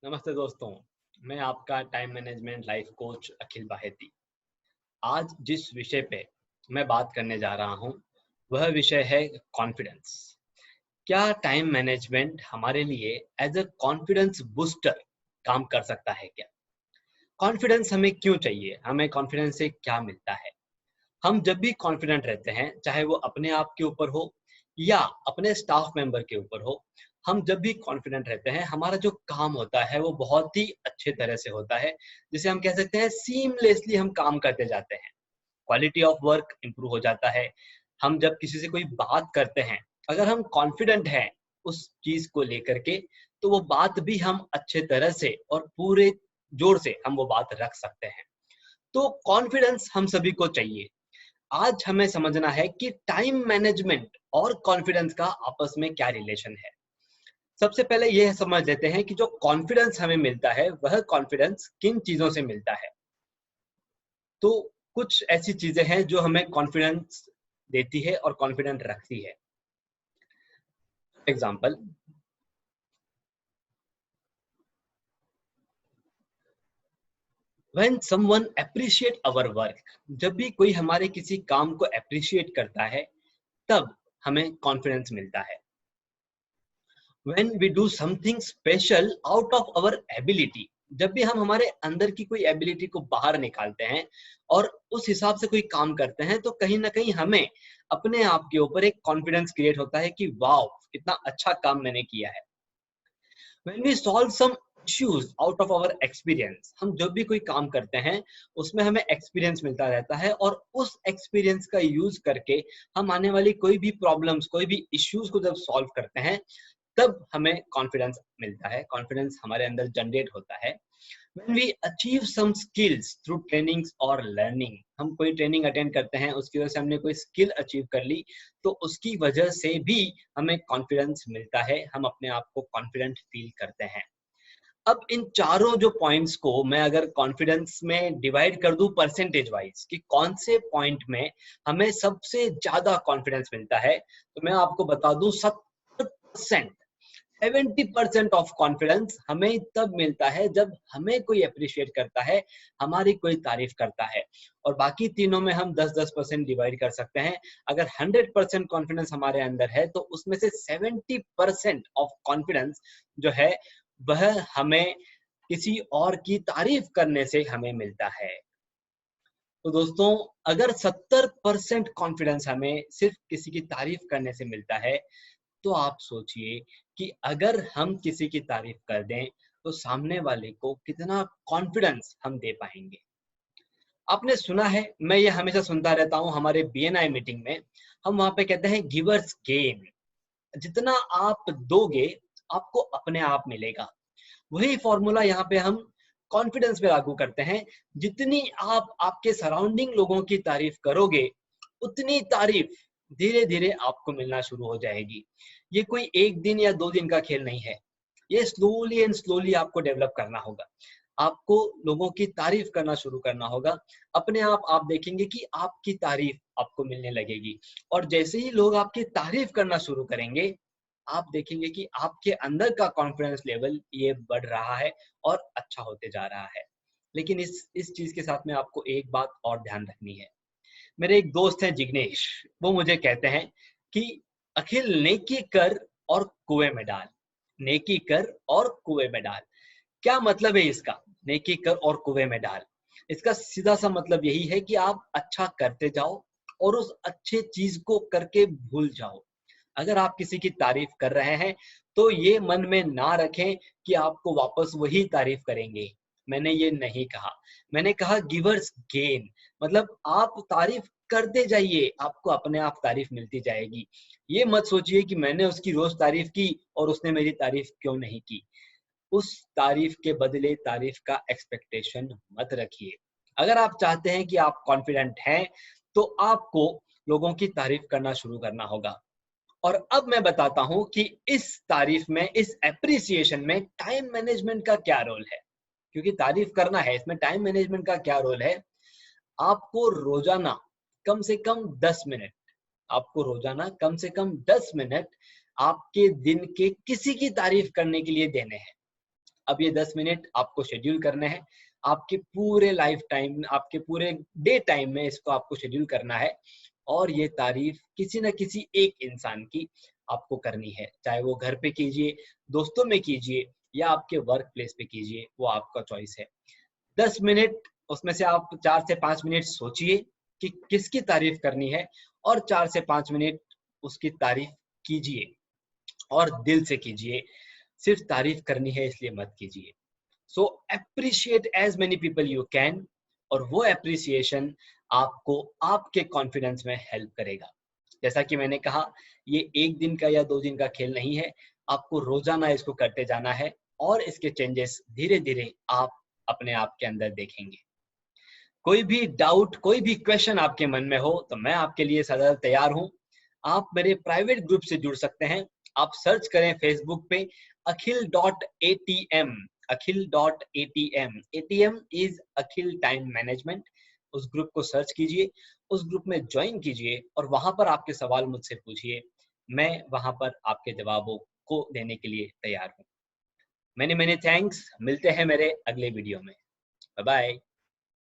नमस्ते दोस्तों। मैं आपका टाइम मैनेजमेंट लाइफ कोच अखिल बाहेती। आज जिस विषय पे मैं बात करने जा रहा हूँ वह विषय है कॉन्फिडेंस। क्या टाइम मैनेजमेंट हमारे लिए एज अ कॉन्फिडेंस बूस्टर काम कर सकता है क्या? कॉन्फिडेंस हमें क्यों चाहिए? हमें कॉन्फिडेंस से क्या मिलता है? हम जब भी कॉन्फिडेंट रहते हैं, चाहे वो अपने आप के ऊपर हो या अपने स्टाफ मेंबर के ऊपर हो, हम जब भी कॉन्फिडेंट रहते हैं, हमारा जो काम होता है वो बहुत ही अच्छे तरह से होता है। जिसे हम कह सकते हैं सीमलेसली हम काम करते जाते हैं। क्वालिटी ऑफ वर्क इम्प्रूव हो जाता है। हम जब किसी से कोई बात करते हैं, अगर हम कॉन्फिडेंट हैं उस चीज़ को लेकर के, तो वो बात भी हम अच्छे तरह से और पूरे जोर से हम वो बात रख सकते हैं। तो कॉन्फिडेंस हम सभी को चाहिए। आज हमें समझना है कि टाइम मैनेजमेंट और कॉन्फिडेंस का आपस में क्या रिलेशन है। सबसे पहले यह समझ लेते हैं कि जो कॉन्फिडेंस हमें मिलता है वह कॉन्फिडेंस किन चीजों से मिलता है। तो कुछ ऐसी चीजें हैं जो हमें कॉन्फिडेंस देती है और कॉन्फिडेंट रखती है। Example, when someone appreciate our work, जब भी कोई हमारे किसी काम को अप्रिशिएट करता है तब हमें कॉन्फिडेंस मिलता है। when we do something special out of our ability, जब भी हम हमारे अंदर की कोई एबिलिटी को बाहर निकालते हैं और उस हिसाब से कोई काम करते हैं, तो कहीं ना कहीं हमें अपने आप के ऊपर एक कॉन्फिडेंस क्रिएट होता है कि वाओ, कितना अच्छा काम मैंने किया है। when we solve some issues out of our experience, हम जब भी कोई काम करते हैं उसमें हमें एक्सपीरियंस मिलता रहता है और उस एक्सपीरियंस का यूज करके हम आने वाली कोई भी प्रॉब्लम्स, कोई भी इश्यूज को जब सॉल्व करते हैं तब हमें कॉन्फिडेंस मिलता है, कॉन्फिडेंस हमारे अंदर जनरेट होता है। when we achieve some skills through trainings और learning, हम कोई ट्रेनिंग अटेंड करते हैं, उसकी वजह से हमने कोई स्किल अचीव कर ली, तो उसकी वजह से भी हमें कॉन्फिडेंस मिलता है, हम अपने आप को कॉन्फिडेंट फील करते हैं। अब इन चारों जो पॉइंट्स को मैं अगर कॉन्फिडेंस में डिवाइड कर दूं परसेंटेज वाइज कि कौन से पॉइंट में हमें सबसे ज्यादा कॉन्फिडेंस मिलता है, तो मैं आपको बता दूं 70%, 70% ऑफ कॉन्फिडेंस हमें तब मिलता है जब हमें कोई अप्रिशिएट करता है, हमारी कोई तारीफ करता है। और बाकी तीनों में हम 10-10% डिवाइड कर सकते हैं। अगर 100% कॉन्फिडेंस हमारे अंदर है तो उसमें से 70% ऑफ कॉन्फिडेंस जो है वह हमें किसी और की तारीफ करने से हमें मिलता है। तो दोस्तों, अगर 70% कॉन्फिडेंस हमें सिर्फ किसी की तारीफ करने से मिलता है, तो आप सोचिए कि अगर हम किसी की तारीफ कर दें तो सामने वाले को कितना कॉन्फिडेंस हम दे पाएंगे। आपने सुना है, मैं ये हमेशा सुनता रहता हूँ, हमारे बीएनआई मीटिंग में हम वहां पे कहते हैं गिवर्स गेन। जितना आप दोगे आपको अपने आप मिलेगा। वही फॉर्मूला यहाँ पे हम कॉन्फिडेंस पे लागू करते हैं। जितनी आप आपके सराउंडिंग लोगों की तारीफ करोगे उतनी तारीफ धीरे धीरे आपको मिलना शुरू हो जाएगी। ये कोई एक दिन या 2 दिन का खेल नहीं है, ये स्लोली एंड स्लोली आपको डेवलप करना होगा। आपको लोगों की तारीफ करना शुरू करना होगा। अपने आप देखेंगे कि आपकी तारीफ आपको मिलने लगेगी। और जैसे ही लोग आपकी तारीफ करना शुरू करेंगे, आप देखेंगे कि आपके अंदर का कॉन्फिडेंस लेवल ये बढ़ रहा है और अच्छा होते जा रहा है। लेकिन इस चीज के साथ में आपको एक बात और ध्यान रखनी है। मेरे एक दोस्त हैं जिग्नेश, वो मुझे कहते हैं कि अखिल, नेकी कर और कुएं में डाल, नेकी कर और कुएं में डाल। क्या मतलब है इसका? नेकी कर और कुएं में डाल, इसका सीधा सा मतलब यही है कि आप अच्छा करते जाओ और उस अच्छे चीज को करके भूल जाओ। अगर आप किसी की तारीफ कर रहे हैं तो ये मन में ना रखें कि आपको वापस वही तारीफ करेंगे। मैंने ये नहीं कहा, मैंने कहा गिवर्स गेन। मतलब आप तारीफ करते जाइए, आपको अपने आप तारीफ मिलती जाएगी। ये मत सोचिए कि मैंने उसकी रोज तारीफ की और उसने मेरी तारीफ क्यों नहीं की। उस तारीफ के बदले तारीफ का एक्सपेक्टेशन मत रखिए। अगर आप चाहते हैं कि आप कॉन्फिडेंट हैं तो आपको लोगों की तारीफ करना शुरू करना होगा। और अब मैं बताता हूं कि इस तारीफ में, इस एप्रिसिएशन में टाइम मैनेजमेंट का क्या रोल है। क्योंकि तारीफ करना है, इसमें टाइम मैनेजमेंट का क्या रोल है। आपको रोजाना कम से कम 10 मिनट, आपको रोजाना कम से कम 10 मिनट आपके दिन के किसी की तारीफ करने के लिए देने हैं। अब ये 10 मिनट आपको शेड्यूल करने हैं, आपके पूरे लाइफ टाइम, आपके पूरे डे टाइम में इसको आपको शेड्यूल करना है और ये तारीफ किसी न किसी एक इंसान की आपको करनी है, चाहे वो घर पे कीजिए, दोस्तों में कीजिए या आपके वर्क प्लेस पे कीजिए, वो आपका चॉइस है। 10 मिनट उसमें से आप 4 से 5 मिनट सोचिए कि किसकी तारीफ करनी है और 4 से 5 मिनट उसकी तारीफ कीजिए और दिल से कीजिए। सिर्फ तारीफ करनी है इसलिए मत कीजिए। So appreciate as many people you can और वो एप्रिसिएशन आपको आपके कॉन्फिडेंस में हेल्प करेगा। जैसा कि मैंने कहा, ये 1 दिन का या 2 दिन का खेल नहीं है, आपको रोजाना इसको करते जाना है और इसके चेंजेस धीरे-धीरे आप अपने आप के अंदर देखेंगे। कोई भी डाउट, कोई भी क्वेश्चन आपके मन में हो तो मैं आपके लिए सदा तैयार हूँ। आप मेरे प्राइवेट ग्रुप से जुड़ सकते हैं। आप सर्च करें फेसबुक पे akhil.atm, akhil.atm, ATM is Akhil time management. उस ग्रुप को सर्च कीजिए, उस ग्रुप में ज्वाइन कीजिए और वहां पर आपके सवाल मुझसे पूछिए। मैं वहां पर आपके जवाबों को देने के लिए तैयार हूँ। Many many thanks. मिलते हैं मेरे अगले वीडियो में। Bye bye.